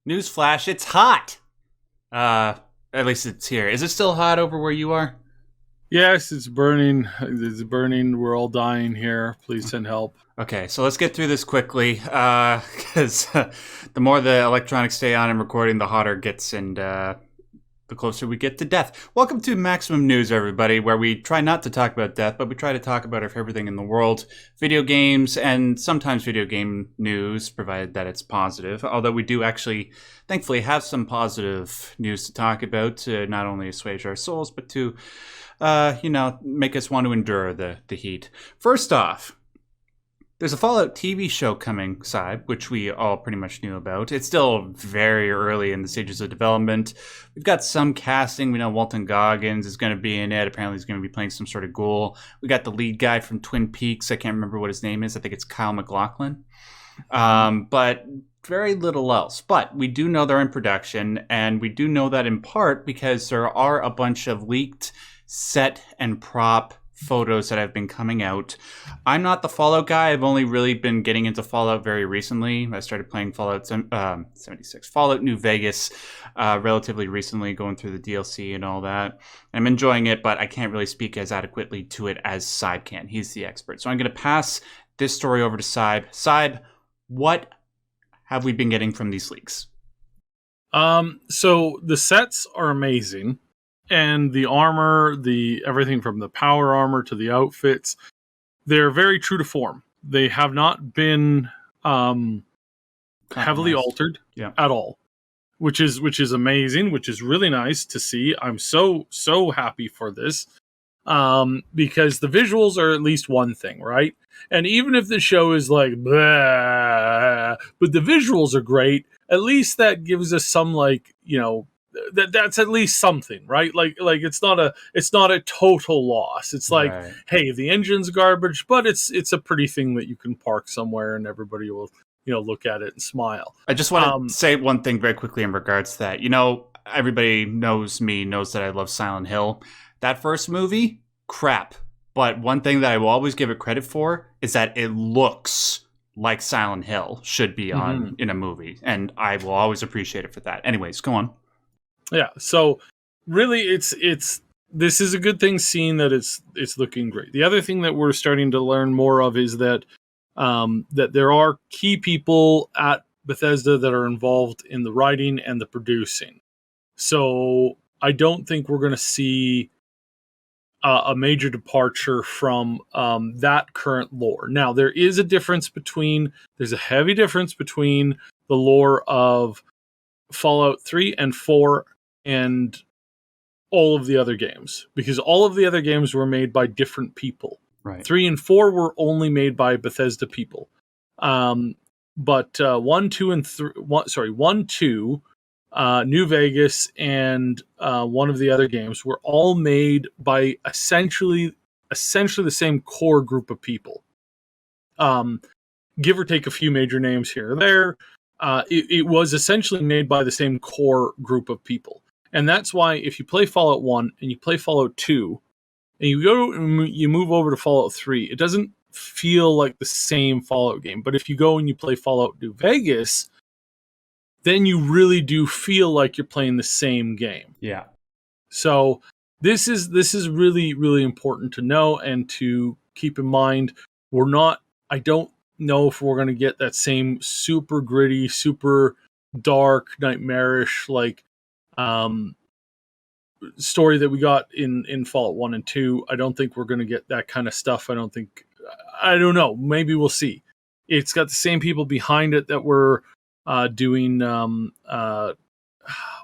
Newsflash, it's hot. Uh, at least it's here. Is it still hot over where you are? Yes, it's burning. It's burning. We're all dying here. Please send help. Okay, so let's get through this quickly, because the more the electronics stay on and recording, the hotter it gets, and the closer we get to death. Welcome to Maximum News, everybody, where we try not to talk about death, but we try to talk about everything in the world, video games, and sometimes video game news, provided that it's positive. Although we do actually, thankfully, have some positive news to talk about to not only assuage our souls, but to, make us want to endure the heat. First off, there's a Fallout TV show coming, Syb, which we all pretty much knew about. It's still very early in the stages of development. We've got some casting. We know Walton Goggins is going to be in it. Apparently he's going to be playing some sort of ghoul. We got the lead guy from Twin Peaks. I can't remember what his name is. I think it's Kyle MacLachlan. But very little else. But we do know they're in production, and we do know that in part because there are a bunch of leaked set and prop photos that have been coming out. I'm not the Fallout guy. I've only really been getting into Fallout very recently. I started playing Fallout 76, Fallout New Vegas relatively recently, going through the DLC and all that. I'm enjoying it, but I can't really speak as adequately to it as Syb can. He's the expert. So I'm going to pass this story over to Syb. Syb, what have we been getting from these leaks? So the sets are amazing. And the armor, everything from the power armor to the outfits, they're very true to form. They have not been heavily altered at all, which is amazing, which is really nice to see. I'm so happy for this because the visuals are at least one thing, right? And even if the show is like, blah, but the visuals are great, at least that gives us some that's at least something, right? Like it's not a total loss. It's like, right, hey, the engine's garbage, but it's a pretty thing that you can park somewhere and everybody will, look at it and smile. I just want to say one thing very quickly in regards to that. Everybody knows that I love Silent Hill. That first movie, crap. But one thing that I will always give it credit for is that it looks like Silent Hill should be on in a movie, and I will always appreciate it for that. Anyways, go on. Yeah, so really this is a good thing, seeing that it's looking great. The other thing that we're starting to learn more of is that that there are key people at Bethesda that are involved in the writing and the producing. So I don't think we're going to see a major departure from that current lore. Now, there's a heavy difference between the lore of Fallout 3 and 4 and all of the other games, because all of the other games were made by different people. Right. 3 and 4 were only made by Bethesda people. But 1, 2, New Vegas, and one of the other games were all made by essentially the same core group of people. Give or take a few major names here or there. It was essentially made by the same core group of people. And that's why if you play Fallout 1 and you play Fallout 2 and you move over to Fallout 3, it doesn't feel like the same Fallout game. But if you go and you play Fallout New Vegas, then you really do feel like you're playing the same game. Yeah. So this is really, really important to know and to keep in mind. I don't know if we're going to get that same super gritty, super dark, nightmarish story that we got in Fallout 1 and 2. I don't think we're going to get that kind of stuff. I don't know. Maybe we'll see. It's got the same people behind it that were doing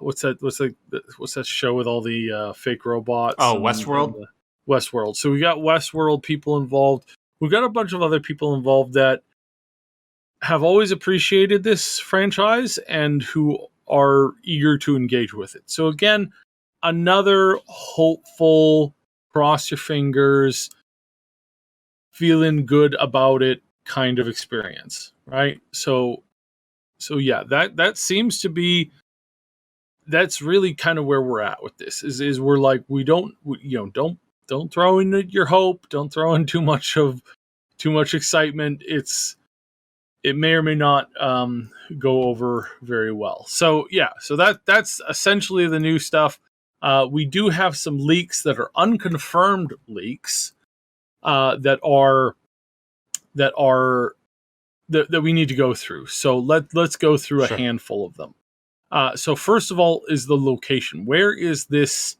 what's that show with all the fake robots? Oh, Westworld? Westworld. So we got Westworld people involved. We've got a bunch of other people involved that have always appreciated this franchise and who are eager to engage with it. So again, another hopeful, cross your fingers, feeling good about it kind of experience, right? So yeah, that seems to be, that's really kind of where we're at with this. Is we're like, don't throw in your hope, don't throw in too much excitement. it may or may not go over very well. So yeah, so that's essentially the new stuff. We do have some leaks that are unconfirmed leaks that we need to go through. So let's go through a Sure. handful of them. So first of all is the location. Where is this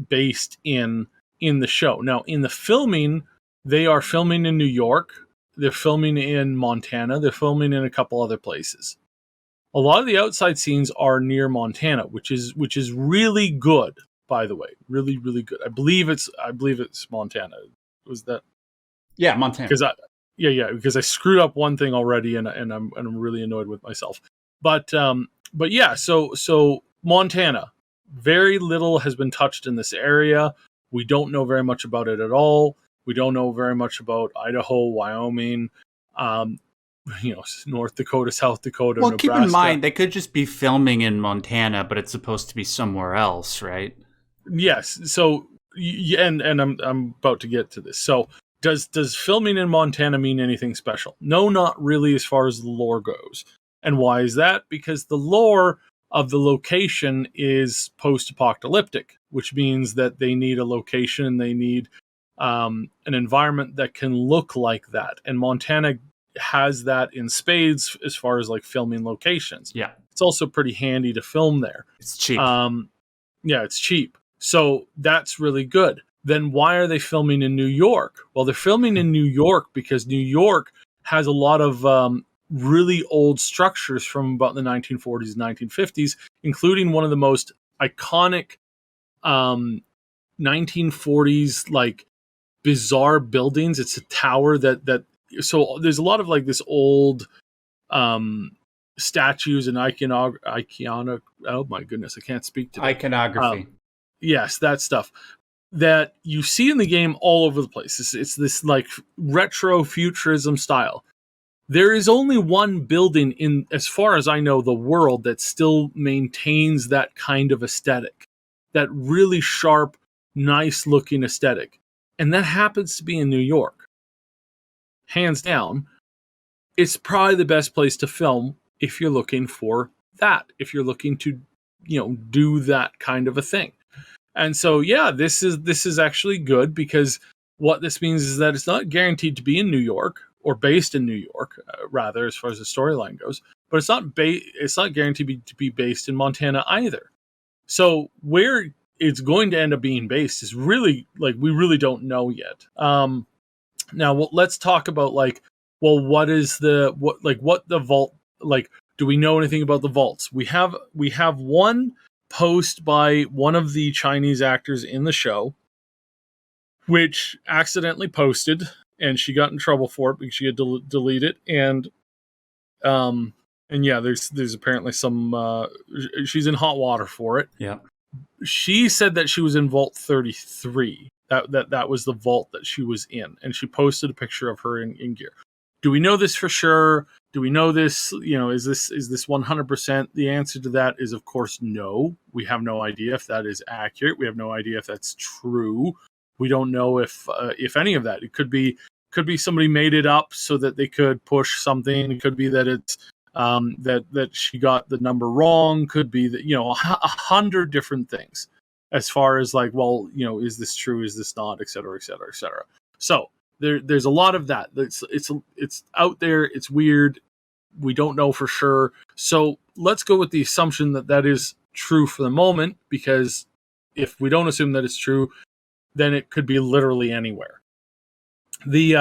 based in the show? Now, in the filming, they are filming in New York. They're filming in Montana. They're filming in a couple other places. A lot of the outside scenes are near Montana, which is really good, by the way. Really, really good. I believe it's Montana. Was that? Yeah, Montana. Because I screwed up one thing already, and I'm really annoyed with myself. But yeah, so Montana, very little has been touched in this area. We don't know very much about it at all. We don't know very much about Idaho, Wyoming, North Dakota, South Dakota, Well, Nebraska. keep in mind, they could just be filming in Montana, but it's supposed to be somewhere else, right? Yes. So, and I'm about to get to this. So, does filming in Montana mean anything special? No, not really, as far as the lore goes. And why is that? Because the lore of the location is post-apocalyptic, which means that they need a location, they need an environment that can look like that. And Montana has that in spades as far as like filming locations. Yeah. It's also pretty handy to film there. It's cheap. Yeah, it's cheap. So that's really good. Then why are they filming in New York? Well, they're filming in New York because New York has a lot of really old structures from about the 1940s and 1950s, including one of the most iconic 1940s like bizarre buildings. It's a tower that so there's a lot of like this old statues and oh my goodness, I can't speak today. Iconography. Yes, that stuff that you see in the game all over the place. It's this like retro futurism style. There is only one building in, as far as I know, the world that still maintains that kind of aesthetic, that really sharp, nice looking aesthetic. And that happens to be in New York. Hands down, it's probably the best place to film if you're looking for that, if you're looking to, do that kind of a thing. And so, yeah, this is actually good, because what this means is that it's not guaranteed to be in New York or based in New York, rather, as far as the storyline goes. But it's not guaranteed to be based in Montana either. So where it's going to end up being based is really like we really don't know yet. Now, let's talk about what the vault like? Do we know anything about the vaults? We have one post by one of the Chinese actors in the show, which accidentally posted, and she got in trouble for it because she had to delete it. And yeah, there's apparently some she's in hot water for it. Yeah. She said that she was in Vault 33. That was the vault that she was in, and she posted a picture of her in gear. Do we know this for sure? Do we know this? Is this 100%? The answer to that is, of course, no. We have no idea if that is accurate. We have no idea if that's true. We don't know if any of that. It could be somebody made it up so that they could push something. It could be that it's that she got the number wrong. Could be that 100 different things as far as like, well, is this true? Is this not? Et cetera, et cetera, et cetera. So there's a lot of that. It's out there. It's weird. We don't know for sure. So let's go with the assumption that is true for the moment, because if we don't assume that it's true, then it could be literally anywhere. The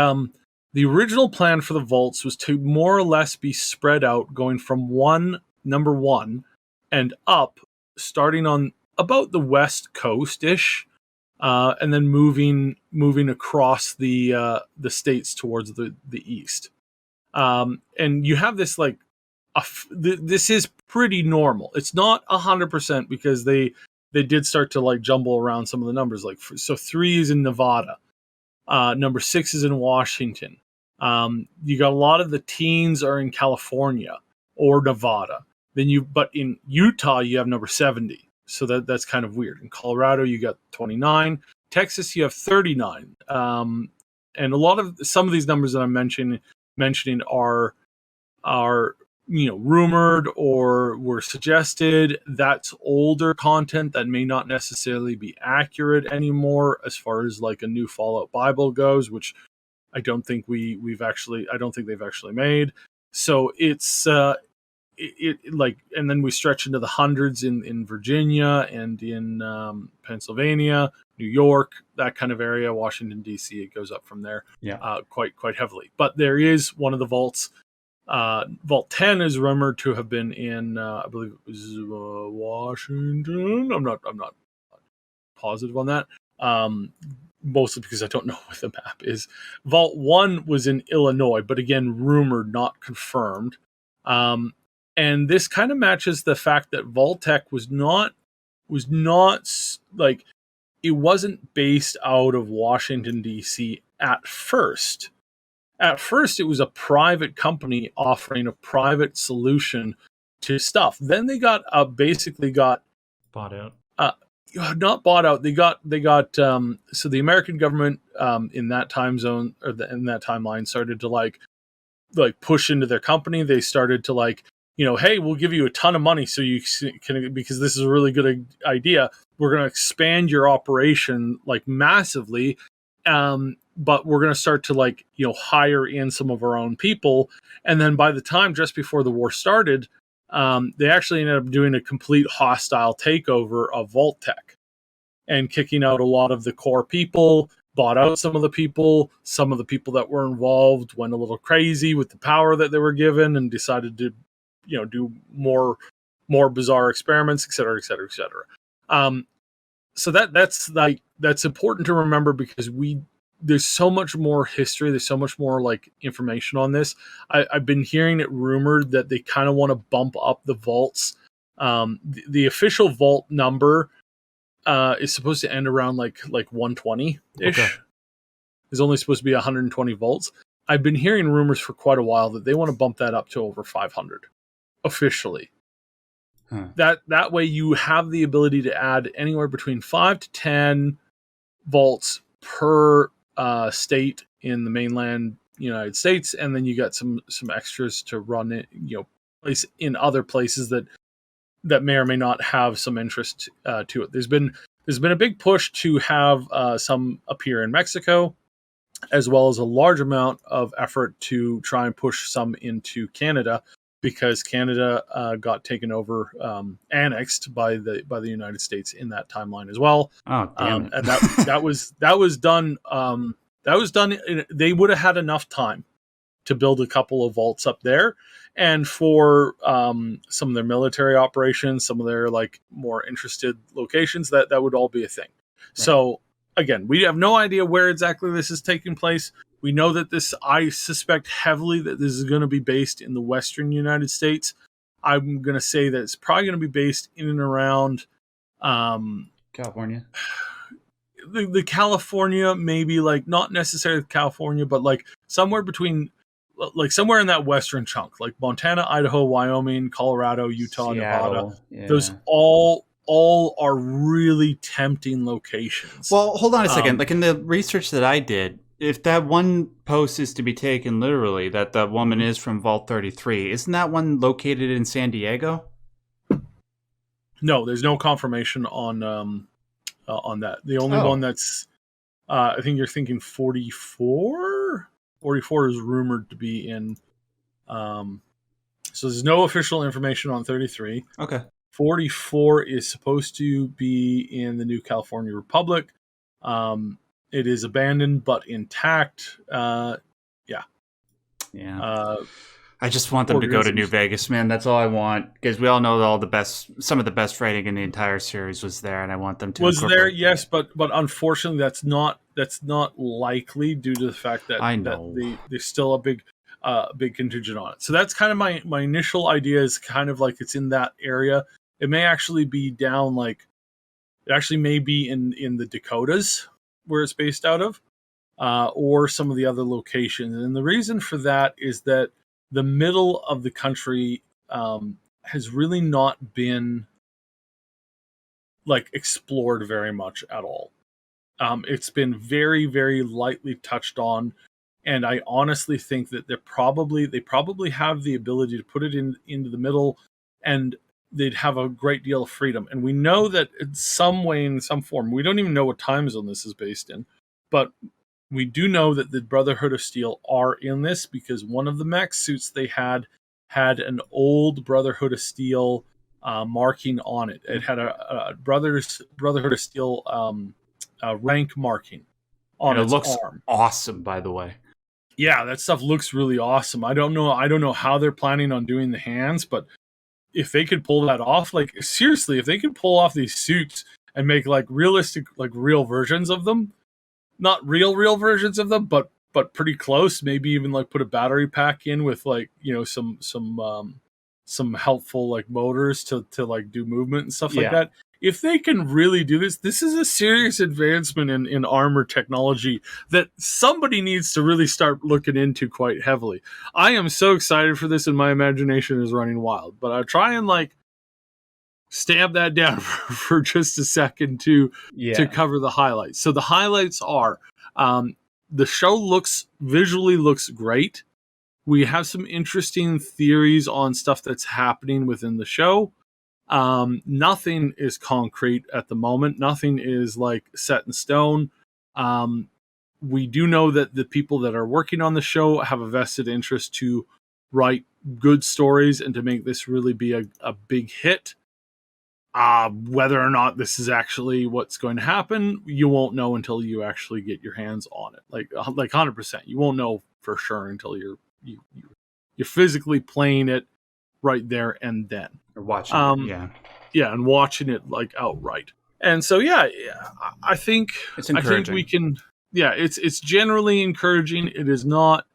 original plan for the vaults was to more or less be spread out, going from number one and up, starting on about the west coast-ish, and then moving across the states towards the east. And you have this like, this is pretty normal. It's not 100% because they did start to like jumble around some of the numbers. Like, so 3 is in Nevada, number 6 is in Washington. You got a lot of the teens are in California or Nevada. But in Utah you have number 70. So that's kind of weird. In Colorado you got 29. Texas you have 39. And some of these numbers that I'm mentioning mentioning are rumored or were suggested. That's older content that may not necessarily be accurate anymore as far as like a new Fallout Bible goes, which I don't think I don't think they've actually made. So it's like, and then we stretch into the hundreds in Virginia and in Pennsylvania, New York, that kind of area, Washington D.C. It goes up from there, quite heavily. But there is one of the vaults. Vault 10 is rumored to have been in, I believe it was Washington. I'm not positive on that. Mostly because I don't know where the map is. Vault 1 was in Illinois, but again, rumored, not confirmed. And this kind of matches the fact that Vault-Tec was not like, it wasn't based out of Washington, D.C. at first. At first, it was a private company offering a private solution to stuff. Then they got basically got bought out. Not bought out. They got so the American government in that time zone or in that timeline started to like push into their company. They started to like, hey, we'll give you a ton of money so you can, because this is a really good idea. We're going to expand your operation like massively. But we're going to start to like, hire in some of our own people. And then by the time just before the war started, they actually ended up doing a complete hostile takeover of Vault-Tec and kicking out a lot of the core people, bought out some of the people. Some of the people that were involved went a little crazy with the power that they were given and decided to, do more bizarre experiments, et cetera, et cetera, et cetera. So that's important to remember because there's so much more history. There's so much more like information on this. I've been hearing it rumored that they kind of want to bump up the vaults. The official vault number is supposed to end around like 120 ish. Okay. There's only supposed to be 120 vaults. I've been hearing rumors for quite a while that they want to bump that up to over 500 officially. That way you have the ability to add anywhere between 5 to 10 vaults per state in the mainland United States, and then you got some extras to run it, place in other places that may or may not have some interest to it. There's been a big push to have some appear in Mexico, as well as a large amount of effort to try and push some into Canada, because Canada got taken over, annexed by the United States in that timeline as well. Oh, damn it. And that was done. They would have had enough time to build a couple of vaults up there, and for some of their military operations, some of their like more interested locations, that would all be a thing. Right. So again, we have no idea where exactly this is taking place. We know that I suspect heavily that this is going to be based in the Western United States. I'm going to say that it's probably going to be based in and around California. The California, maybe like not necessarily California, but like somewhere between, like somewhere in that western chunk, like Montana, Idaho, Wyoming, Colorado, Utah, Seattle, Nevada. yeah. Those all are really tempting locations. Well, hold on a second. Like in the research that I did, if that one post is to be taken literally, that the woman is from Vault 33, isn't that one located in San Diego? No, there's no confirmation on that. The only one that's, I think you're thinking 44. 44 is rumored to be in. So there's no official information on 33. Okay. 44 is supposed to be in the New California Republic. It is abandoned but intact. Yeah. I just want them to go to New Vegas, man. That's all I want, because we all know some of the best writing in the entire series was there, and I want them to. Was there? Yes, but unfortunately, that's not likely due to the fact that I know that there's still a big contingent on it. So that's kind of my initial idea, is kind of like it's in that area. It may actually be down, like it actually may be in the Dakotas where it's based out of, or some of the other locations. And the reason for that is that the middle of the country has really not been like explored very much at all. It's been very, very lightly touched on. And I honestly think that they probably have the ability to put it into the middle, and they'd have a great deal of freedom. And we know that in some way, in some form, we don't even know what time zone this is based in, but we do know that the Brotherhood of Steel are in this because one of the mech suits they had an old Brotherhood of Steel marking on it. It had a Brotherhood of Steel rank marking on And it its looks arm. awesome, by the way. Yeah, that stuff looks really awesome. I don't know how they're planning on doing the hands, but if they could pull that off, like seriously, if they could pull off these suits and make like realistic, like real versions of them, not real versions of them, but pretty close. Maybe even like put a battery pack in with like, you know, some helpful like motors to like do movement and stuff like that. If they can really do this, this is a serious advancement in armor technology that somebody needs to really start looking into quite heavily. I am so excited for this, and my imagination is running wild. But I try and like stamp that down for just a second to cover the highlights. So the highlights are the show visually looks great. We have some interesting theories on stuff that's happening within the show. Nothing is concrete at the moment. Nothing is like set in stone. We do know that the people that are working on the show have a vested interest to write good stories and to make this really be a big hit. Whether or not this is actually what's going to happen, you won't know until you actually get your hands on it. Like 100%. You won't know for sure until you're physically playing it right there and then. Or watching and watching it like outright. And so I think it's encouraging. I think we can. Yeah, it's generally encouraging. It is not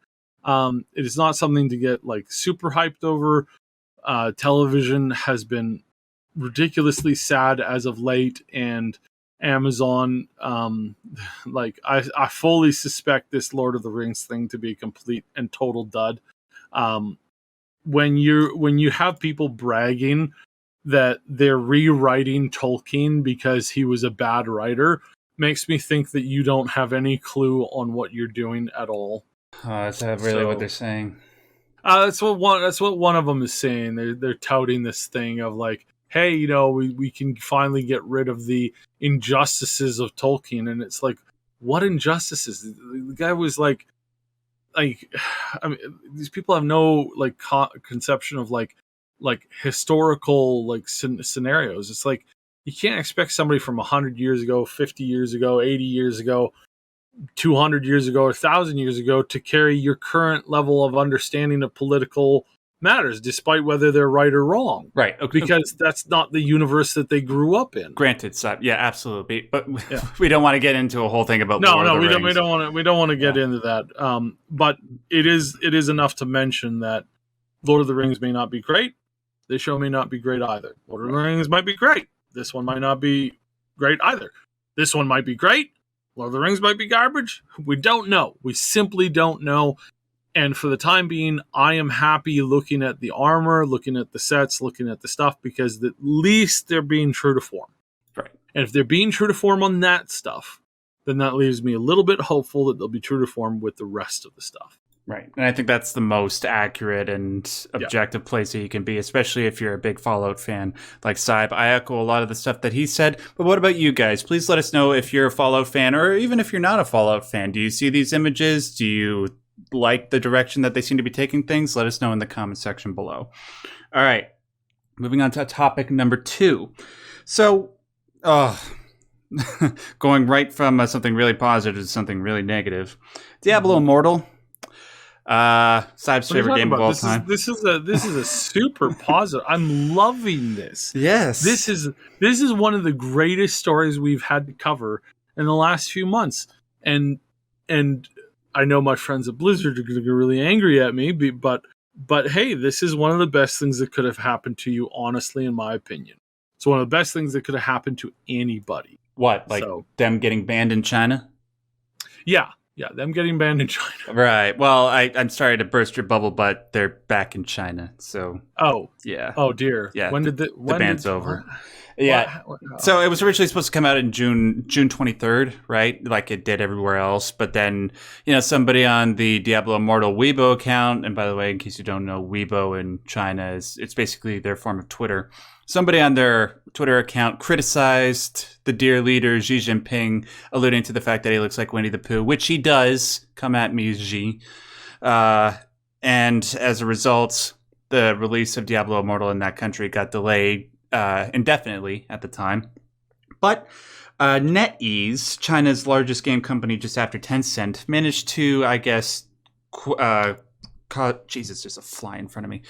something to get like super hyped over. Television has been ridiculously sad as of late, and Amazon, like I fully suspect this Lord of the Rings thing to be a complete and total dud. When you have people bragging that they're rewriting Tolkien because he was a bad writer, makes me think that you don't have any clue on what you're doing at all. Is that really what they're saying? That's what one of them is saying. They're touting this thing of like, hey, you know, we can finally get rid of the injustices of Tolkien. And it's like, what injustices? The guy was like, I mean, these people have no like conception of like historical like scenarios. It's like, you can't expect somebody from 100 years ago, 50 years ago, 80 years ago, 200 years ago, or 1,000 years ago to carry your current level of understanding of political matters, despite whether they're right or wrong. Right. Okay. Because that's not the universe that they grew up in. Granted, yeah, absolutely. But we don't want to get into a whole thing about we don't want to get into that. But it is enough to mention that Lord of the Rings may not be great. This show may not be great either. Lord of the Rings might be great. This one might not be great either. This one might be great. Lord of the Rings might be garbage. We don't know. We simply don't know. And for the time being, I am happy looking at the armor, looking at the sets, looking at the stuff, because at least they're being true to form. Right. And if they're being true to form on that stuff, then that leaves me a little bit hopeful that they'll be true to form with the rest of the stuff. Right. And I think that's the most accurate and objective place that you can be, especially if you're a big Fallout fan like Syb. I echo a lot of the stuff that he said. But what about you guys? Please let us know if you're a Fallout fan, or even if you're not a Fallout fan. Do you see these images? Do you like the direction that they seem to be taking things? Let us know in the comment section below. All right. Moving on to topic number 2. So, going right from something really positive to something really negative. Diablo Immortal. Syb's favorite game of all time. This is a super positive. I'm loving this. Yes. This is one of the greatest stories we've had to cover in the last few months. And I know my friends at Blizzard are going to get really angry at me, but hey, this is one of the best things that could have happened to you, honestly, in my opinion. It's one of the best things that could have happened to anybody. What, like them getting banned in China? Yeah. Yeah, them getting banned in China. Right. Well, I'm sorry to burst your bubble, but they're back in China. So Oh, yeah, oh dear. yeah. When The did the the when ban's did over. what? Yeah. So Oh it was dear. originally supposed to come out in June 23rd, right? Like it did everywhere else. But then, somebody on the Diablo Immortal Weibo account, and by the way, in case you don't know, Weibo in China it's basically their form of Twitter. Somebody on their Twitter account criticized the dear leader Xi Jinping, alluding to the fact that he looks like Winnie the Pooh, which he does. Come at me, Xi. Uh, and as a result, the release of Diablo Immortal in that country got delayed indefinitely at the time. But NetEase, China's largest game company just after Tencent, managed to, I guess, Jesus, there's a fly in front of me.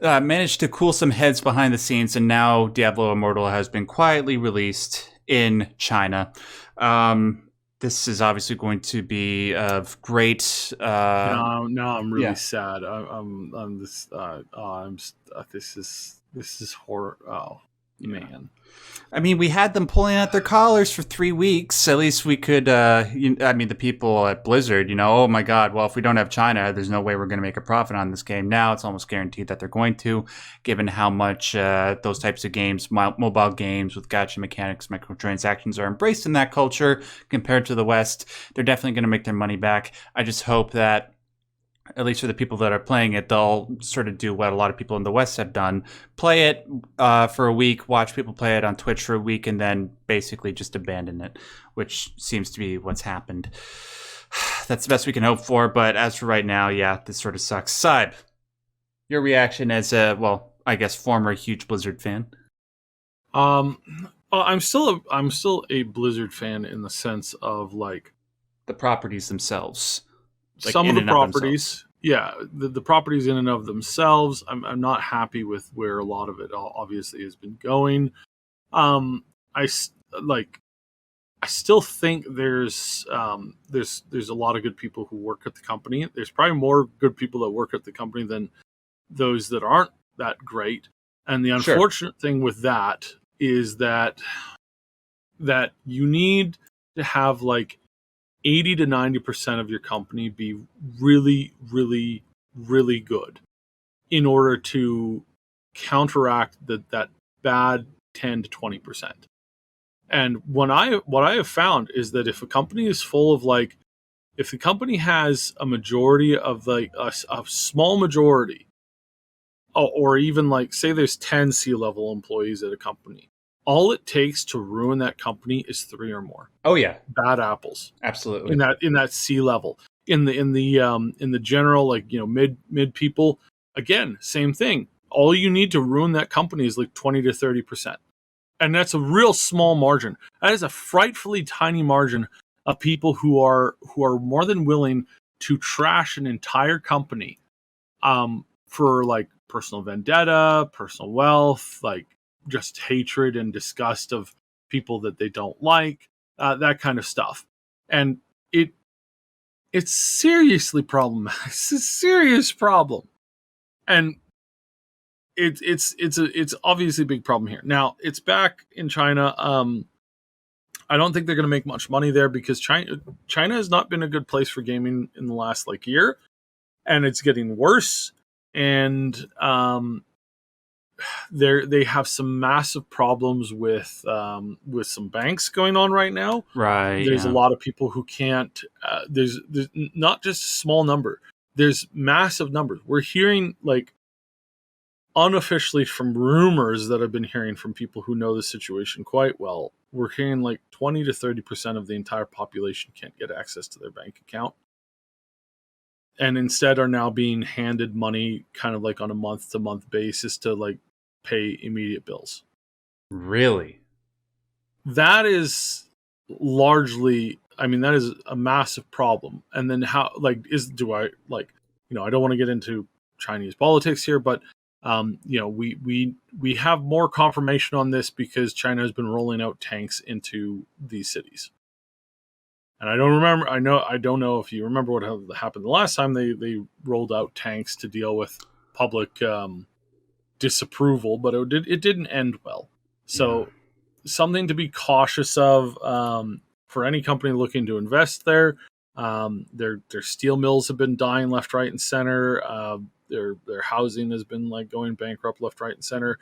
Managed to cool some heads behind the scenes, and now Diablo Immortal has been quietly released in China. This is obviously going to be of great. Now I'm really Yeah. sad. I'm this. This is horror. Oh Yeah. man. I mean, we had them pulling out their collars for 3 weeks. At least we could, the people at Blizzard, oh my God, well, if we don't have China, there's no way we're going to make a profit on this game. Now it's almost guaranteed that they're going to, given how much those types of games, mobile games with gacha mechanics, microtransactions are embraced in that culture compared to the West. They're definitely going to make their money back. I just hope that, at least for the people that are playing it, they'll sort of do what a lot of people in the West have done. Play it for a week, watch people play it on Twitch for a week, and then basically just abandon it, which seems to be what's happened. That's the best we can hope for, but as for right now, yeah, this sort of sucks. Sybe, your reaction as a, well, I guess former huge Blizzard fan? Well, I'm still a Blizzard fan in the sense of like The properties themselves. Like some of in the and of properties. Yeah, the properties in and of themselves. I'm not happy with where a lot of it obviously has been going. I like. I still think there's a lot of good people who work at the company. There's probably more good people that work at the company than those that aren't that great. And the Sure. unfortunate thing with that is that you need to have like 80 to 90% of your company be really, really, really good in order to counteract that bad 10 to 20%. And what I have found is that if a company is full of like, if the company has a majority of like a small majority, or even like say there's 10 C-level employees at a company, all it takes to ruin that company is 3 or more Oh, yeah. bad apples Absolutely. in that C-level. In the general, like, mid people, again, same thing. All you need to ruin that company is like 20 to 30%. And that's a real small margin. That is a frightfully tiny margin of people who are more than willing to trash an entire company for like personal vendetta, personal wealth, like just hatred and disgust of people that they don't like, that kind of stuff. And it's seriously problematic. It's a serious problem. And it's obviously a big problem here. Now it's back in China. I don't think they're going to make much money there because China has not been a good place for gaming in the last like year, and it's getting worse. And they have some massive problems with some banks going on right now. Right. There's a Yeah. lot of people who can't. There's not just a small number. There's massive numbers. We're hearing like unofficially from rumors that I've been hearing from people who know the situation quite well. We're hearing like 20 to 30% of the entire population can't get access to their bank account, and instead are now being handed money kind of like on a month to month basis to like pay immediate bills. Really? That is largely, I mean, that is a massive problem. And then how, like, do I like, I don't want to get into Chinese politics here, but we have more confirmation on this because China has been rolling out tanks into these cities. And I don't know if you remember what happened the last time they rolled out tanks to deal with public disapproval, but it didn't end well. So something to be cautious of for any company looking to invest there. Their steel mills have been dying left, right, and center. Their housing has been like going bankrupt left, right, and center.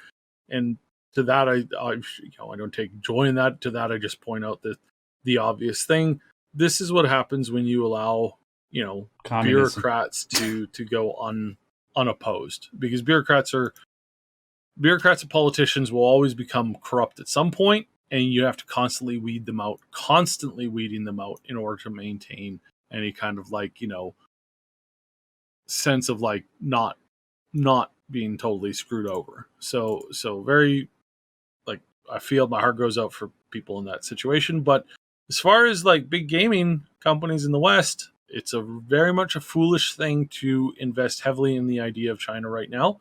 And to that, I don't take joy in that. To that, I just point out the obvious thing. This is what happens when you allow Communism. bureaucrats to go unopposed, because bureaucrats and politicians will always become corrupt at some point, and you have to constantly weeding them out in order to maintain any kind of sense of not being totally screwed over. So very, I feel my heart goes out for people in that situation. But as far as big gaming companies in the West, it's a very much a foolish thing to invest heavily in the idea of China right now,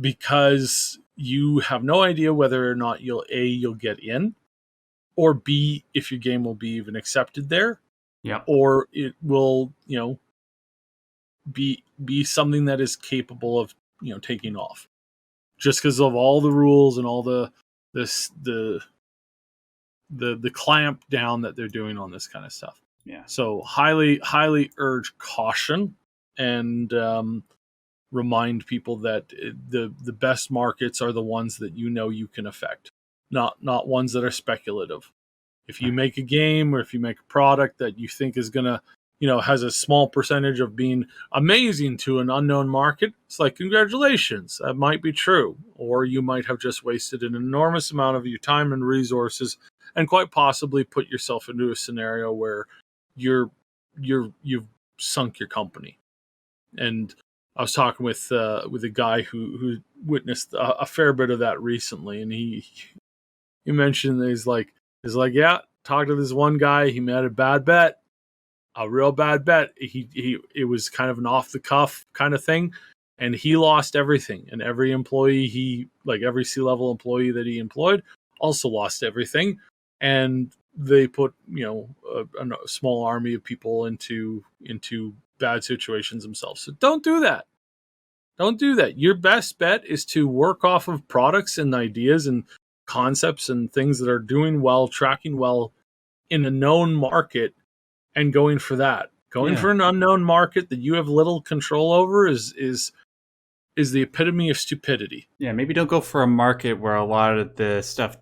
because you have no idea whether or not you'll get in, or B, if your game will be even accepted there. Yeah. Or it will, be something that is capable of, taking off, just because of all the rules and all the clamp down that they're doing on this kind of stuff. Yeah. So highly urge caution, and remind people that the best markets are the ones that you can affect, not ones that are speculative. If you make a game, or if you make a product that you think is gonna, has a small percentage of being amazing to an unknown market, it's like, congratulations, that might be true. Or you might have just wasted an enormous amount of your time and resources, and quite possibly put yourself into a scenario where you've sunk your company. And I was talking with a guy who witnessed a fair bit of that recently, and he mentioned that he's like, yeah, talked to this one guy. He made a real bad bet. It was kind of an off the cuff kind of thing, and he lost everything. And every employee every C-level employee that he employed also lost everything. And they put a small army of people into bad situations themselves. So don't do that. Your best bet is to work off of products and ideas and concepts and things that are doing well, tracking well in a known market, and going for that. Going for an unknown market that you have little control over is the epitome of stupidity. Yeah, maybe don't go for a market where a lot of the stuff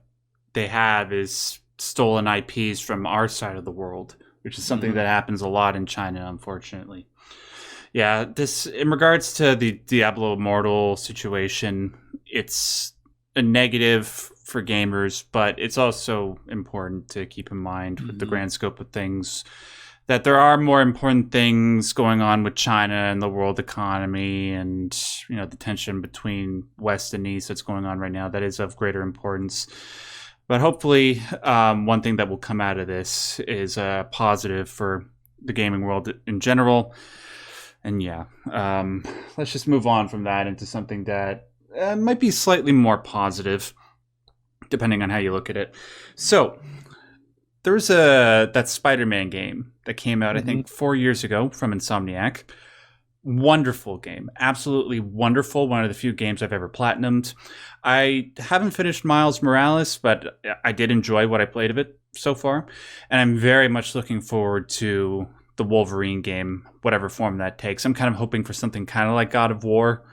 they have is stolen IPs from our side of the world, which is something that happens a lot in China, unfortunately. Yeah, this, in regards to the Diablo Immortal situation, it's a negative for gamers, but it's also important to keep in mind with the grand scope of things that there are more important things going on with China and the world economy, and the tension between West and East that's going on right now that is of greater importance. But hopefully, one thing that will come out of this is positive for the gaming world in general. And let's just move on from that into something that might be slightly more positive, depending on how you look at it. So there was that Spider-Man game that came out, I think, 4 years ago from Insomniac. Wonderful game. Absolutely wonderful. One of the few games I've ever platinumed. I haven't finished Miles Morales, but I did enjoy what I played of it so far. And I'm very much looking forward to the Wolverine game, whatever form that takes. I'm kind of hoping for something kind of like God of War,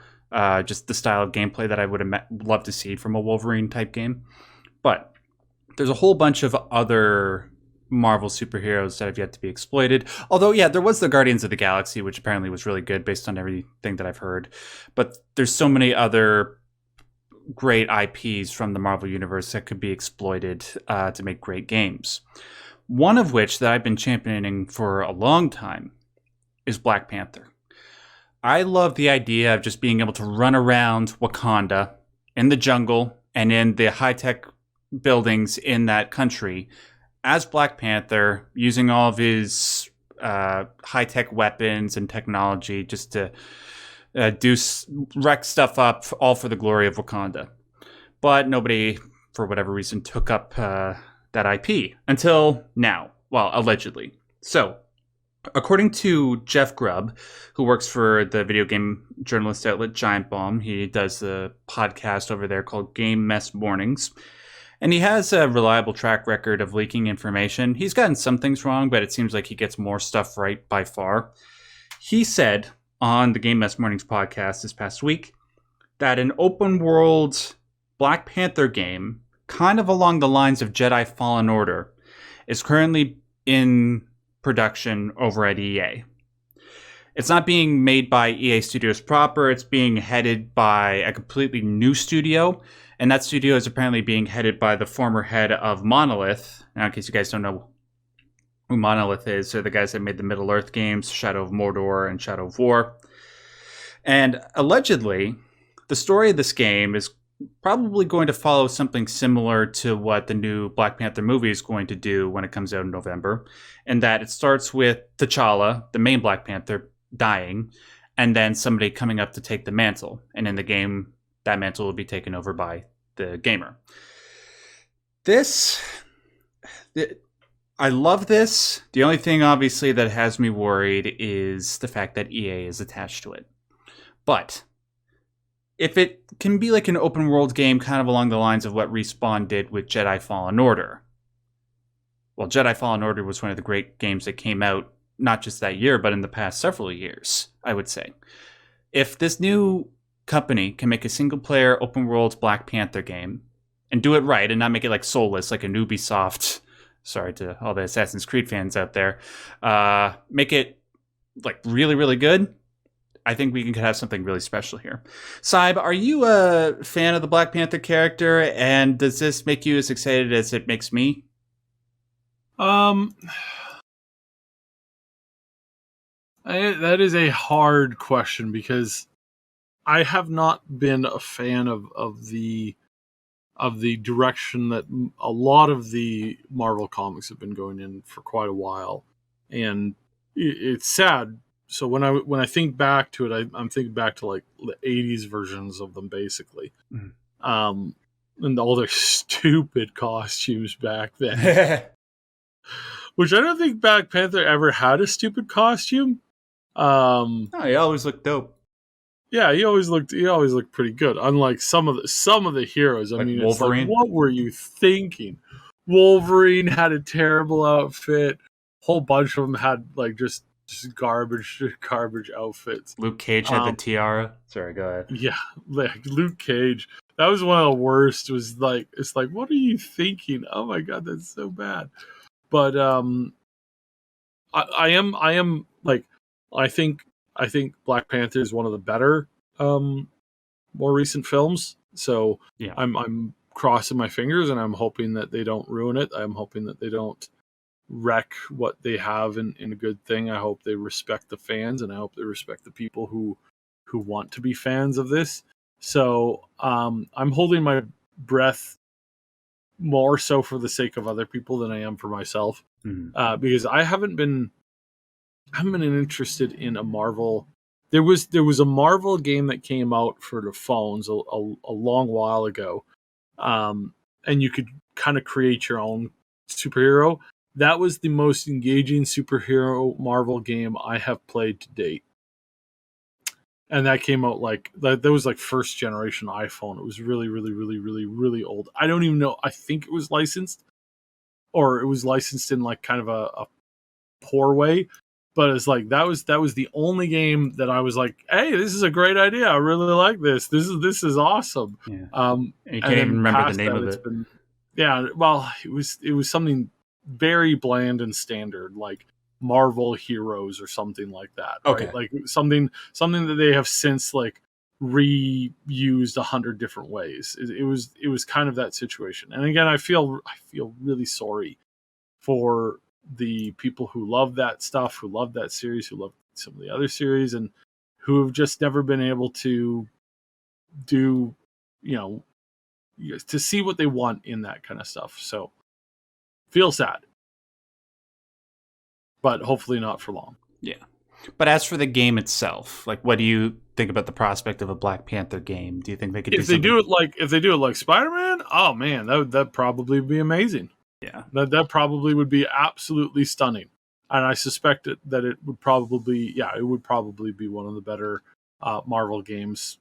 just the style of gameplay that I would love to see from a Wolverine type game. But there's a whole bunch of other Marvel superheroes that have yet to be exploited. Although, there was the Guardians of the Galaxy, which apparently was really good based on everything that I've heard. But there's so many other great IPs from the Marvel Universe that could be exploited to make great games. One of which that I've been championing for a long time is Black Panther. I love the idea of just being able to run around Wakanda in the jungle and in the high-tech buildings in that country as Black Panther, using all of his high-tech weapons and technology just to wreck stuff up, all for the glory of Wakanda. But nobody, for whatever reason, took up that IP until now. Well, allegedly. So, according to Jeff Grubb, who works for the video game journalist outlet Giant Bomb, he does the podcast over there called Game Mess Mornings. And he has a reliable track record of leaking information. He's gotten some things wrong, but it seems like he gets more stuff right by far. He said on the Game Mess Mornings podcast this past week that an open world Black Panther game, kind of along the lines of Jedi Fallen Order, is currently in production over at EA. It's not being made by EA Studios proper. It's being headed by a completely new studio. And that studio is apparently being headed by the former head of Monolith. Now, in case you guys don't know who Monolith is, they're the guys that made the Middle-earth games, Shadow of Mordor and Shadow of War. And allegedly, the story of this game is probably going to follow something similar to what the new Black Panther movie is going to do when it comes out in November. And that it starts with T'Challa, the main Black Panther, dying, and then somebody coming up to take the mantle. And in the game, that mantle will be taken over by the gamer. I love this. The only thing, obviously, that has me worried is the fact that EA is attached to it. But if it can be like an open world game, kind of along the lines of what Respawn did with Jedi Fallen Order. Well, Jedi Fallen Order was one of the great games that came out not just that year, but in the past several years, I would say. If this new company can make a single-player open-world Black Panther game and do it right and not make it like soulless, like an Ubisoft, sorry to all the Assassin's Creed fans out there, make it like really, really good, I think we can have something really special here. Syb, are you a fan of the Black Panther character, and does this make you as excited as it makes me? That is a hard question because I have not been a fan of the direction that a lot of the Marvel comics have been going in for quite a while, and it's sad. So when I think back to it, I'm thinking back to like the '80s versions of them, basically, and all their stupid costumes back then. Which I don't think Black Panther ever had a stupid costume. Oh, he always looked dope. Yeah, he always looked pretty good. Unlike some of the heroes. I mean, Wolverine. It's like, what were you thinking? Wolverine had a terrible outfit. A whole bunch of them had like just garbage outfits. Luke Cage had the tiara. Sorry, go ahead. Yeah, like Luke Cage. That was one of the worst. Was like, it's like, what are you thinking? Oh my god, that's so bad. But I am like, I think Black Panther is one of the better more recent films. So yeah. I'm crossing my fingers and I'm hoping that they don't ruin it. I'm hoping that they don't wreck what they have in a good thing. I hope they respect the fans, and I hope they respect the people who want to be fans of this. So I'm holding my breath more so for the sake of other people than I am for myself, because I haven't been interested in a Marvel. There was a Marvel game that came out for the phones a long while ago, and you could kind of create your own superhero. That was the most engaging superhero Marvel game I have played to date. And that came out like that was like first generation iPhone. It was really, really, really, really, really old. I don't even know. I think it was licensed, or it was licensed in like kind of a poor way. But it's like that was the only game that I was like, hey, this is a great idea. I really like this. This is awesome. Yeah. You can't even remember the name of it. Yeah, well, it was something very bland and standard, like Marvel Heroes or something like that. Right? Okay. Like something that they have since like reused 100 different ways. It was kind of that situation. And again, I feel really sorry for the people who love that stuff, who love that series, who love some of the other series, and who have just never been able to do, to see what they want in that kind of stuff. So feel sad, but hopefully not for long. Yeah. But as for the game itself, like, what do you think about the prospect of a Black Panther game? Do you think they could if they do it like Spider-Man? Oh man, that'd probably be amazing. Yeah, that probably would be absolutely stunning, and I suspect that it would probably be one of the better Marvel games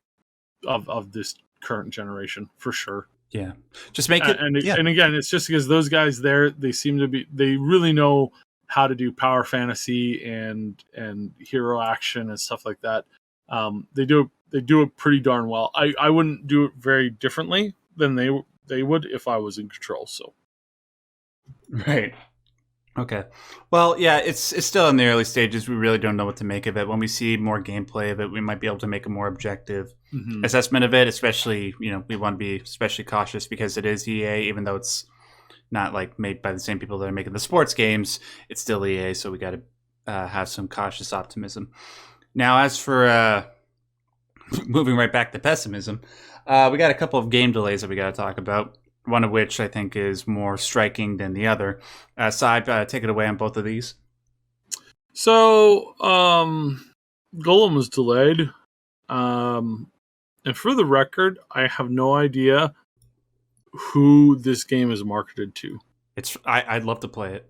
of this current generation for sure. Yeah. Just make it. Yeah. And again, it's just because those guys there, they really know how to do power fantasy and hero action and stuff like that. They do it pretty darn well. I wouldn't do it very differently than they would if I was in control. So Right. Okay. Well, yeah, it's still in the early stages. We really don't know what to make of it. When we see more gameplay of it, we might be able to make a more objective assessment of it. Especially, we want to be especially cautious because it is EA, even though it's not like made by the same people that are making the sports games. It's still EA, so we got to have some cautious optimism. Now, as for moving right back to pessimism, we got a couple of game delays that we got to talk about. One of which I think is more striking than the other. Saib, take it away on both of these. So, Golem was delayed. And for the record, I have no idea who this game is marketed to. I'd love to play it.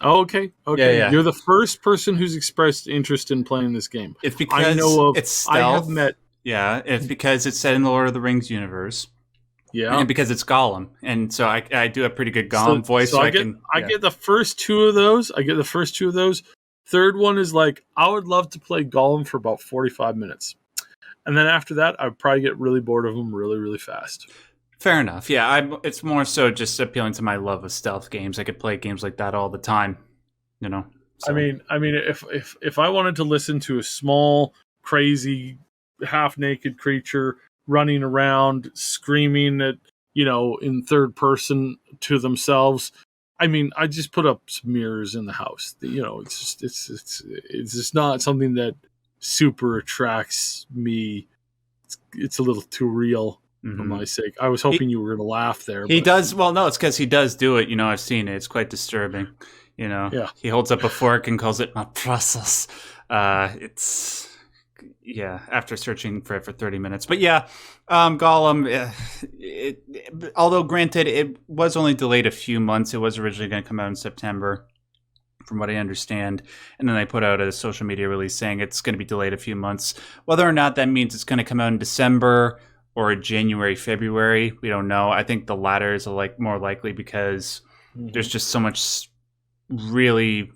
Oh, okay. Yeah. You're the first person who's expressed interest in playing this game. It's because I know of, it's stealth. I have met. Yeah, it's because it's set in the Lord of the Rings universe. Yeah, and because it's Golem, and so I do a pretty good Golem voice. So I get the first two of those. Third one is like, I would love to play Golem for about 45 minutes, and then after that, I'd probably get really bored of them really, really fast. Fair enough. Yeah, it's more so just appealing to my love of stealth games. I could play games like that all the time. So. I mean, if I wanted to listen to a small, crazy, half-naked creature running around screaming at, in third person to themselves, I mean, I just put up some mirrors in the house. It's just not something that super attracts me. It's a little too real for my sake. I was hoping you were going to laugh there. He does. Well, no, it's because he does do it. I've seen it. It's quite disturbing. Yeah. He holds up a fork and calls it my process. It's. Yeah, after searching for it for 30 minutes. But yeah, Golem, although granted, it was only delayed a few months. It was originally going to come out in September, from what I understand. And then they put out a social media release saying it's going to be delayed a few months. Whether or not that means it's going to come out in December or January, February, we don't know. I think the latter is more likely because there's just so much really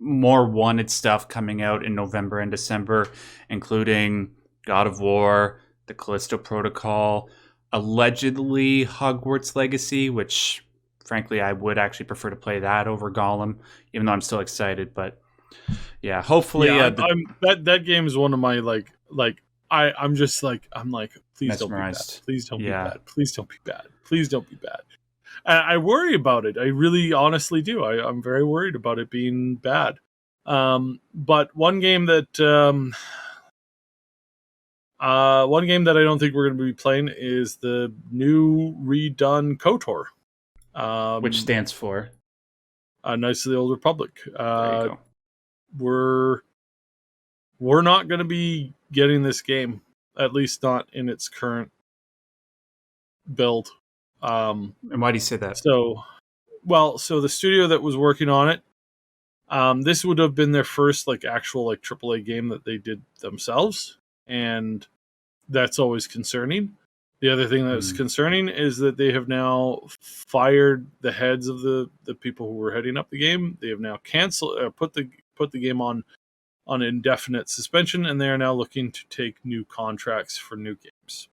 more wanted stuff coming out in November and December, including God of War, the Callisto Protocol, allegedly Hogwarts Legacy, which frankly I would actually prefer to play that over Golem, even though I'm still excited. But yeah, hopefully that game is one of my I'm please mesmerized. Don't be bad. Please don't be bad. Please don't be bad. Please don't be bad. I worry about it. I really honestly do. I'm very worried about it being bad. But one game that I don't think we're going to be playing is the new redone KOTOR, which stands for Knights of the Old Republic. There you go. We're not going to be getting this game, at least not in its current build. And why do you say that? So the studio that was working on it, this would have been their first actual AAA game that they did themselves, and that's always concerning. The other thing that's concerning is that they have now fired the heads of the people who were heading up the game. They have now put the game on indefinite suspension, and they are now looking to take new contracts for new games.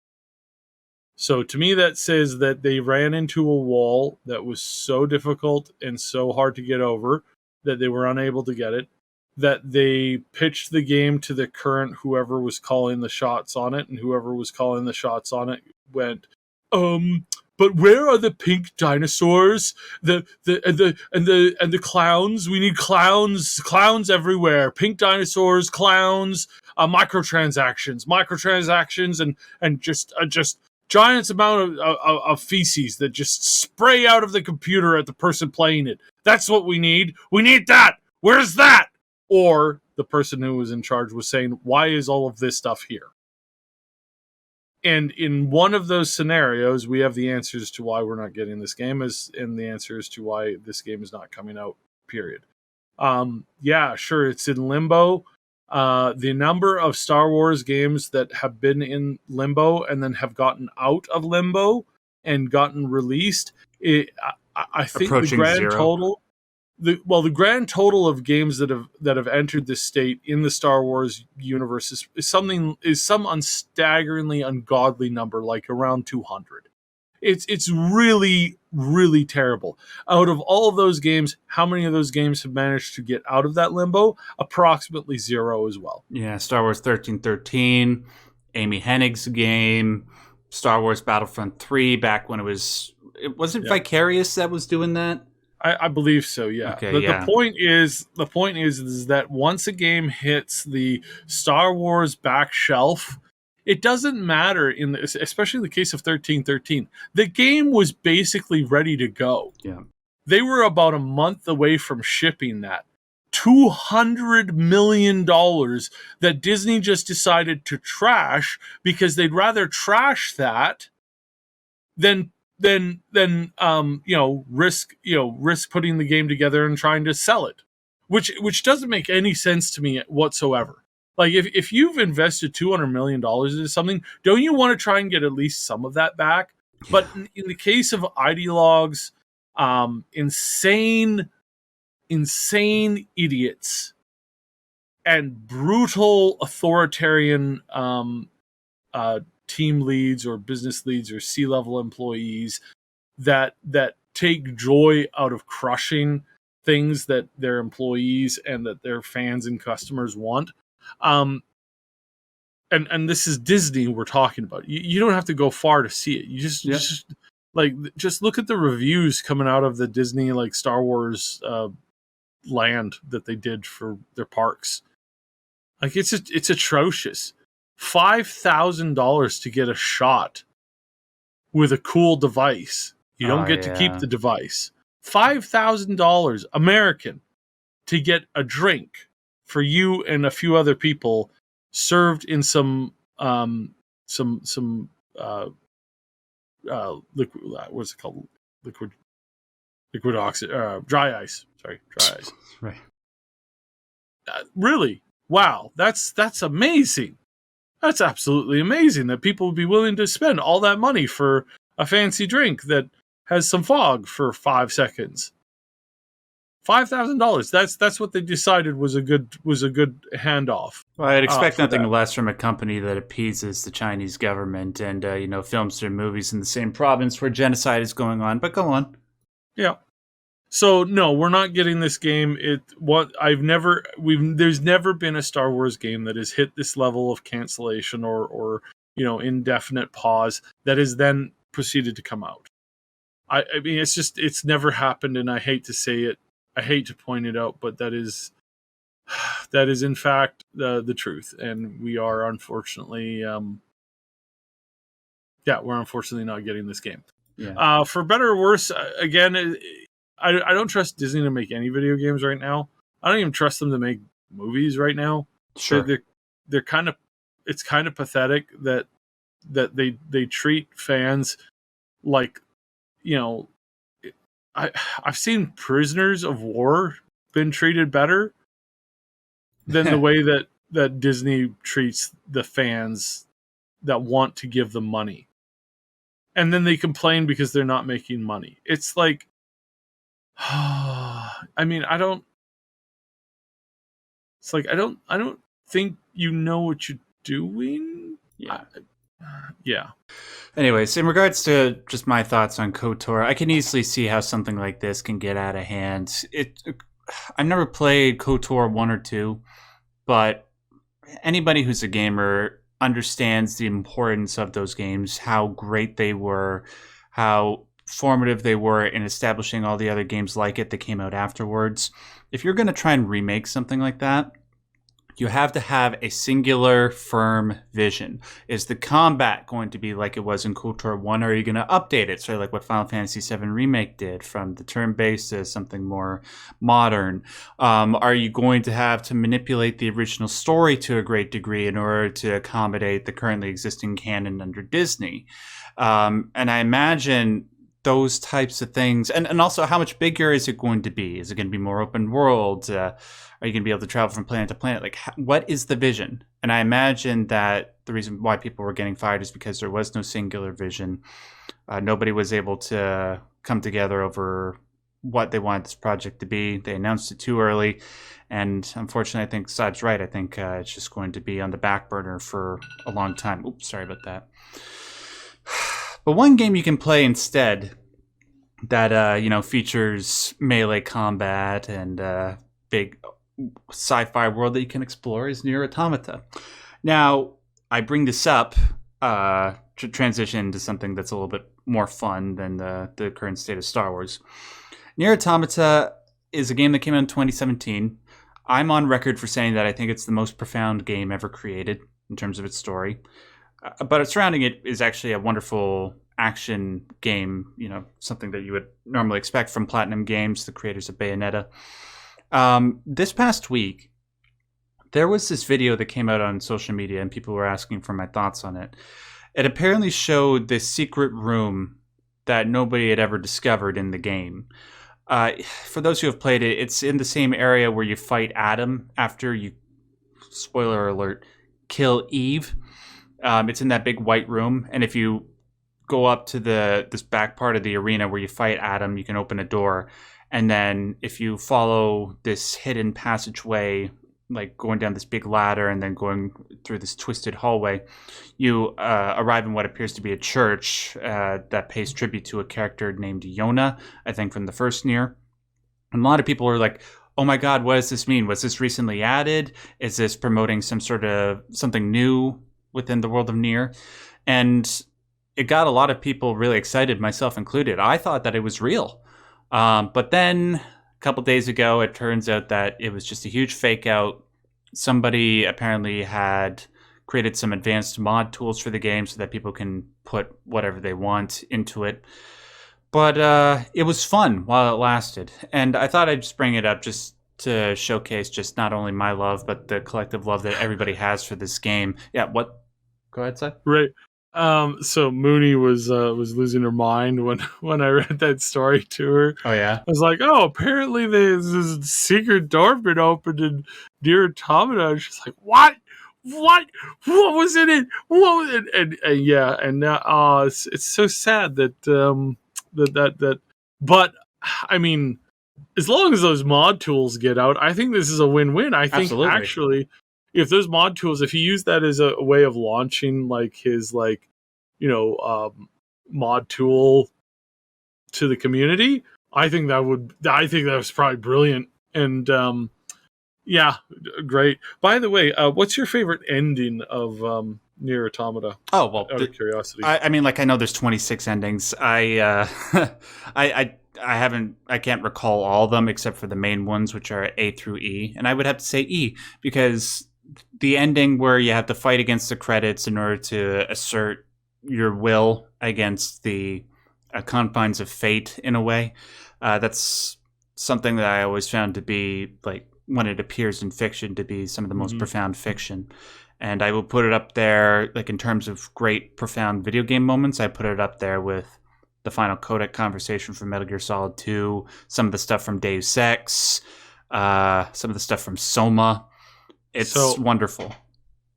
So to me, that says that they ran into a wall that was so difficult and so hard to get over that they were unable to get it, that they pitched the game to the current whoever was calling the shots on it, and whoever was calling the shots on it went, but where are the pink dinosaurs? And the clowns? We need clowns everywhere. Pink dinosaurs, clowns, microtransactions, and just giant amount of feces that just spray out of the computer at the person playing it. That's what we need. We need that. Where's that? Or the person who was in charge was saying, why is all of this stuff here? And in one of those scenarios, we have the answers to why we're not getting this game, and the answers to why this game is not coming out, period. Yeah, sure, it's in limbo. The number of Star Wars games that have been in limbo and then have gotten out of limbo and gotten released, I think the Approaching grand zero. total, the grand total of games that have entered this state in the Star Wars universe is some staggeringly ungodly number, like around 200. It's really, really terrible. Out of all of those games, how many of those games have managed to get out of that limbo? Approximately zero as well. Yeah, Star Wars 1313, Amy Hennig's game, Star Wars Battlefront 3, back when it wasn't Vicarious that was doing that? I believe so. Yeah. Okay, The yeah. point is that once a game hits the Star Wars back shelf, it doesn't matter especially in the case of 1313. The game was basically ready to go. Yeah. They were about a month away from shipping that. $200 million that Disney just decided to trash because they'd rather trash that than risk putting the game together and trying to sell it, which doesn't make any sense to me whatsoever. Like, if you've invested $200 million into something, don't you want to try and get at least some of that back? Yeah. But in the case of ideologues, insane idiots and brutal authoritarian team leads or business leads or C-level employees that take joy out of crushing things that their employees and that their fans and customers want. And this is Disney we're talking about. You don't have to go far to see it. You just look at the reviews coming out of the Disney like Star Wars land that they did for their parks. Like, it's atrocious. $5,000 to get a shot with a cool device. You don't get to keep the device. $5,000 American to get a drink for you and a few other people, served in some liquid, what's it called? Liquid oxygen, dry ice. Sorry, dry ice. Right. Really? Wow. That's amazing. That's absolutely amazing that people would be willing to spend all that money for a fancy drink that has some fog for 5 seconds. $5,000. That's what they decided was a good handoff. Well, I'd expect nothing less from a company that appeases the Chinese government and films their movies in the same province where genocide is going on. But go on. Yeah. So no, we're not getting this game. There's never been a Star Wars game that has hit this level of cancellation or indefinite pause that has then proceeded to come out. I mean, it's never happened, and I hate to say it, I hate to point it out, but that is in fact the truth, and we are unfortunately, we're unfortunately not getting this game. Yeah. For better or worse, again. I don't trust Disney to make any video games right now. I don't even trust them to make movies right now. Sure. They're kind of, it's kind of pathetic that they treat fans like, I've seen prisoners of war been treated better than the way that Disney treats the fans that want to give them money. And then they complain because they're not making money. It's like, I mean, I don't think you know what you're doing. Yeah. Anyways, in regards to just my thoughts on KOTOR, I can easily see how something like this can get out of hand. I've never played KOTOR 1 or 2, but anybody who's a gamer understands the importance of those games, how great they were, how formative they were in establishing all the other games like it that came out afterwards. If you're going to try and remake something like that, you have to have a singular, firm vision. Is the combat going to be like it was in KOTOR 1, or are you going to update it? Sort of like what Final Fantasy VII Remake did, from the turn-based to something more modern. Are you going to have to manipulate the original story to a great degree in order to accommodate the currently existing canon under Disney? And I imagine those types of things, and also how much bigger is it going to be? Is it going to be more open world? Are you going to be able to travel from planet to planet? Like, what is the vision? And I imagine that the reason why people were getting fired is because there was no singular vision. Nobody was able to come together over what they wanted this project to be. They announced it too early, and unfortunately, I think Syb's right. I think it's just going to be on the back burner for a long time. Oops, sorry about that. But one game you can play instead that features melee combat and big sci-fi world that you can explore is NieR Automata. Now, I bring this up to transition to something that's a little bit more fun than the current state of Star Wars. NieR Automata is a game that came out in 2017. I'm on record for saying that I think it's the most profound game ever created in terms of its story. But surrounding it is actually a wonderful action game, something that you would normally expect from Platinum Games, the creators of Bayonetta. This past week, there was this video that came out on social media, and people were asking for my thoughts on it. It apparently showed this secret room that nobody had ever discovered in the game. For those who have played it, it's in the same area where you fight Adam after you, spoiler alert, kill Eve. It's in that big white room, and if you go up to this back part of the arena where you fight Adam, you can open a door, and then if you follow this hidden passageway, like going down this big ladder and then going through this twisted hallway, you arrive in what appears to be a church that pays tribute to a character named Yona, I think from the first NieR. And a lot of people are like, oh my god, what does this mean? Was this recently added? Is this promoting some sort of something new within the world of NieR? And it got a lot of people really excited, myself included. I thought that it was real. But then a couple days ago, it turns out that it was just a huge fake out. Somebody apparently had created some advanced mod tools for the game so that people can put whatever they want into it. But it was fun while it lasted. And I thought I'd just bring it up just to showcase just not only my love, but the collective love that everybody has for this game. Yeah, what? Go ahead, Seth. Right. So Mooney was losing her mind when I read that story to her. Oh yeah. I was like, oh, apparently there's this secret door been opened in NieR Automata. And she's like, what? What was in it? What was it? And yeah, and now it's so sad that that. But I mean, as long as those mod tools get out, I think this is a win-win. I think Absolutely. actually, if those mod tools, if he used that as a way of launching like his mod tool to the community, I think that was probably brilliant. And yeah, great. By the way, what's your favorite ending of NieR Automata? Oh well, out of curiosity. I mean, like I know there's 26 endings. I can't recall all of them except for the main ones, which are A through E, and I would have to say E because the ending where you have to fight against the credits in order to assert your will against the confines of fate in a way, that's something that I always found to be, like, when it appears in fiction, to be some of the most profound fiction. And I will put it up there, like, in terms of great profound video game moments, I put it up there with the final codec conversation from Metal Gear Solid 2, some of the stuff from Deus Ex, some of the stuff from Soma. It's wonderful.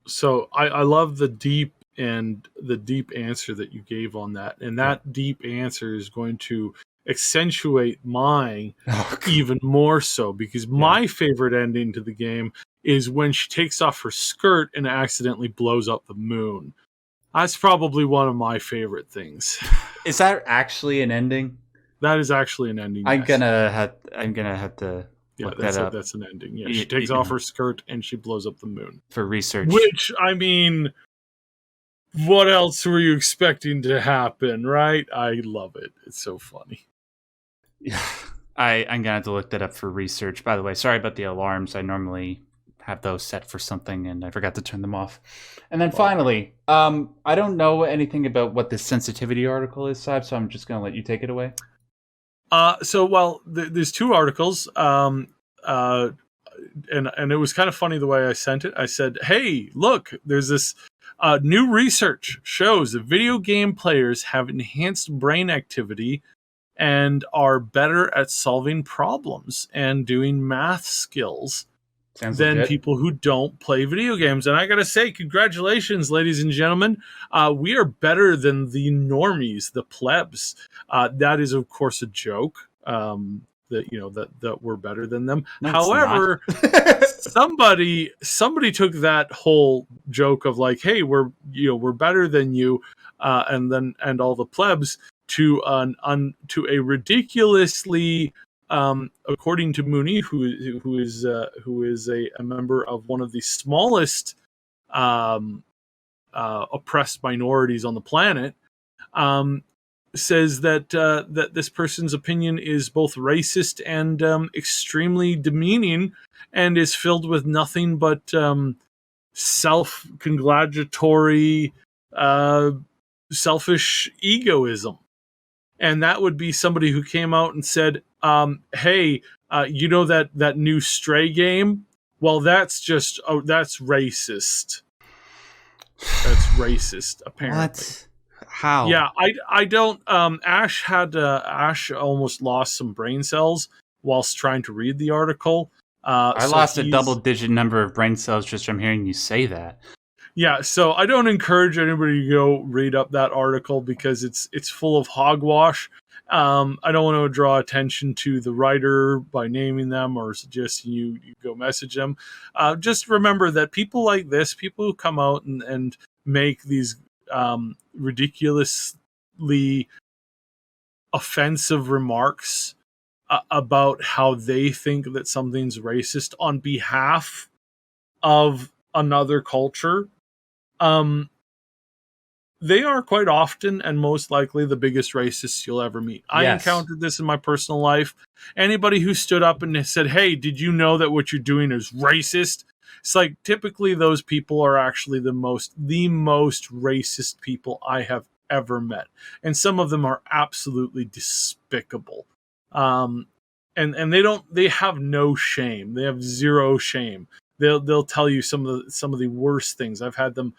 So I love the deep answer that you gave on that. And that deep answer is going to accentuate mine even more so, because my favorite ending to the game is when she takes off her skirt and accidentally blows up the moon. That's probably one of my favorite things. Is that actually an ending? That is actually an ending. I'm gonna have to look that up. That's an ending. Yeah, she takes off her skirt and she blows up the moon for research. Which, I mean, what else were you expecting to happen, right? I love it. It's so funny. Yeah, I'm gonna have to look that up for research. By the way, sorry about the alarms. I normally have those set for something and I forgot to turn them off. And then finally, I don't know anything about what this sensitivity article is, Sab, so I'm just gonna let you take it away. There's two articles, and it was kind of funny the way I sent it. I said, "Hey, look, there's this New research shows that video game players have enhanced brain activity and are better at solving problems and doing math skills Sounds than legit. people who don't play video games. And I gotta say, congratulations, ladies and gentlemen. We are better than the normies, the plebs. That is, of course, a joke. That we're better than them. No, it's not. However, somebody took that whole joke of like, hey, we're better than you, and all the plebs to a ridiculously, according to Mooney, who is a member of one of the smallest oppressed minorities on the planet, says that this person's opinion is both racist and extremely demeaning, and is filled with nothing but self-congratulatory, selfish egoism. And that would be somebody who came out and said, "Hey, that new Stray game? Well, that's racist. That's racist, apparently." What? How? Yeah, I don't. Ash almost lost some brain cells whilst trying to read the article. I lost a double-digit number of brain cells just from hearing you say that. Yeah, so I don't encourage anybody to go read up that article because it's full of hogwash. I don't want to draw attention to the writer by naming them or suggesting you go message them. Just remember that people like this, people who come out and make these ridiculously offensive remarks about how they think that something's racist on behalf of another culture, they are quite often and most likely the biggest racists you'll ever meet. I encountered this in my personal life. Anybody who stood up and said, "Hey, did you know that what you're doing is racist?" It's like typically those people are actually the most racist people I have ever met, and some of them are absolutely despicable. And they have no shame. They have zero shame. They'll tell you some of the worst things. I've had them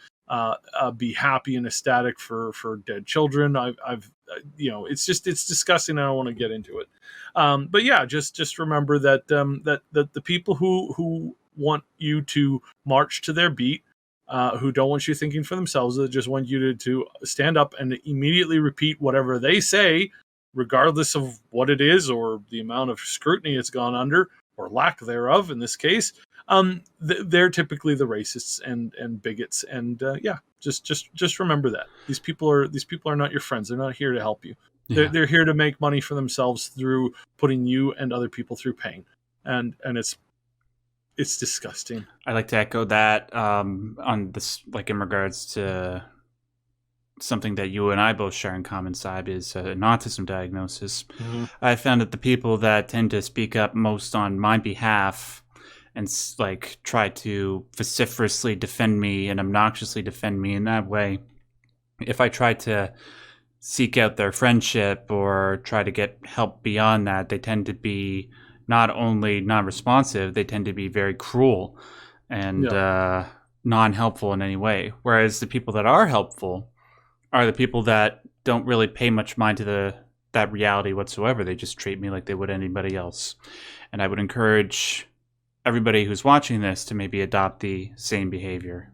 be happy and ecstatic for dead children. I've it's disgusting. I don't want to get into it. But yeah, just remember that that the people who want you to march to their beat, who don't want you thinking for themselves, that just want you to stand up and immediately repeat whatever they say, regardless of what it is or the amount of scrutiny it's gone under or lack thereof in this case. They're typically the racists and bigots, and just remember that these people are not your friends. They're not here to help you. Yeah. They're here to make money for themselves through putting you and other people through pain, and it's disgusting. I like to echo that on this, like in regards to something that you and I both share in common, Saib, is an autism diagnosis. Mm-hmm. I found that the people that tend to speak up most on my behalf and like try to vociferously defend me and obnoxiously defend me in that way, if I try to seek out their friendship or try to get help beyond that, they tend to be not only non-responsive, they tend to be very cruel and non-helpful in any way. Whereas the people that are helpful are the people that don't really pay much mind to that reality whatsoever. They just treat me like they would anybody else. And I would encourage everybody who's watching this to maybe adopt the same behavior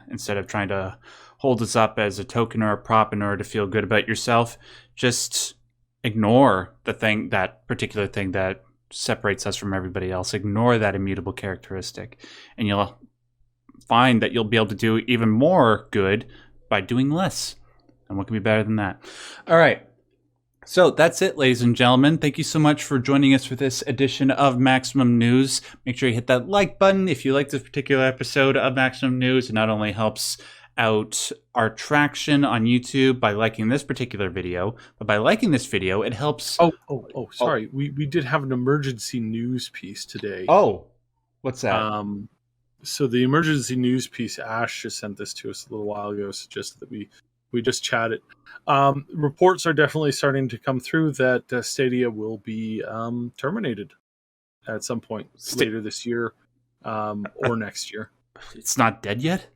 instead of trying to hold us up as a token or a prop in order to feel good about yourself. Just ignore that particular thing that separates us from everybody else. Ignore that immutable characteristic, and you'll find that you'll be able to do even more good by doing less. And what can be better than that? All right. So that's it, ladies and gentlemen. Thank you so much for joining us for this edition of Maximum News. Make sure you hit that like button if you like this particular episode of Maximum News. It not only helps out our traction on YouTube by liking this particular video, but by liking this video, it helps... Sorry. We did have an emergency news piece today. Oh, what's that? So the emergency news piece, Ash just sent this to us a little while ago, suggested that we just chatted. Reports are definitely starting to come through that Stadia will be terminated at some point later this year or next year. It's not dead yet?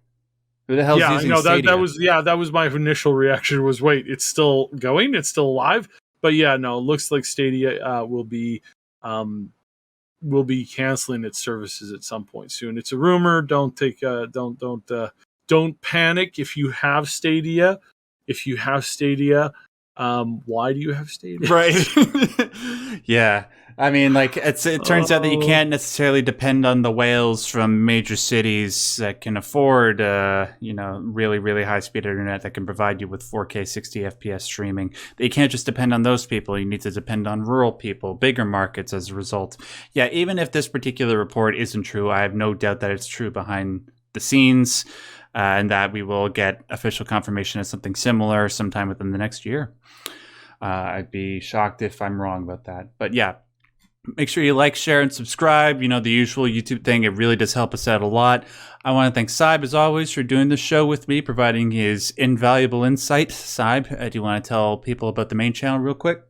Who the hell's Yeah, I using know Stadia? that was my initial reaction was, wait, it's still going, it's still alive. But yeah, no, it looks like Stadia um, will be canceling its services at some point soon. It's a rumor. Don't panic if you have Stadia. If you have Stadia, why do you have Stadia? Right. Yeah. I mean, like, it turns out that you can't necessarily depend on the whales from major cities that can afford, really, really high speed internet that can provide you with 4K 60 FPS streaming. You can't just depend on those people. You need to depend on rural people, bigger markets as a result. Yeah, even if this particular report isn't true, I have no doubt that it's true behind the scenes, and that we will get official confirmation of something similar sometime within the next year. I'd be shocked if I'm wrong about that. But yeah, make sure you like, share, and subscribe. You know, the usual YouTube thing. It really does help us out a lot. I want to thank Syb, as always, for doing the show with me, providing his invaluable insight. Syb, do you want to tell people about the main channel real quick?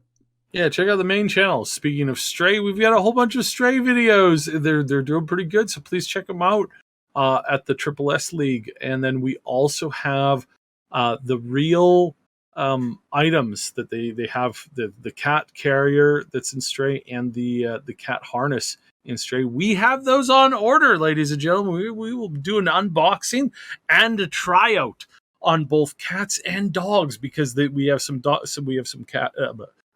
Yeah, check out the main channel. Speaking of Stray, we've got a whole bunch of Stray videos. They're doing pretty good, so please check them out at the Triple S League. And then we also have the real items that they have, the cat carrier that's in Stray and the cat harness in Stray. We have those on order, ladies and gentlemen. We will do an unboxing and a tryout on both cats and dogs, because we have some dogs. So we have some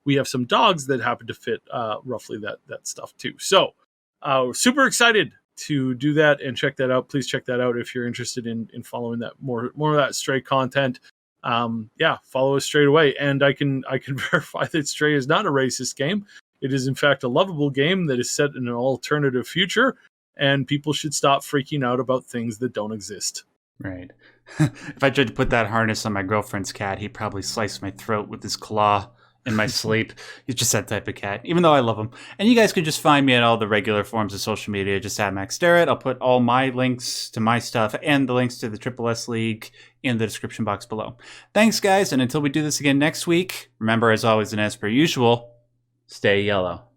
we have some dogs that happen to fit roughly that stuff too. So super excited to do that and check that out. Please check that out if you're interested in following that more of that Stray content. Follow us straight away. And I can verify that Stray is not a racist game. It is in fact a lovable game that is set in an alternative future, and people should stop freaking out about things that don't exist. Right. If I tried to put that harness on my girlfriend's cat, he'd probably slice my throat with his claw in my sleep. He's just that type of cat, even though I love him. And you guys can just find me at all the regular forms of social media, just at Max Derrat. I'll put all my links to my stuff and the links to the Triple S League in the description box below. Thanks, guys, and until we do this again next week, remember, as always and as per usual, stay yellow.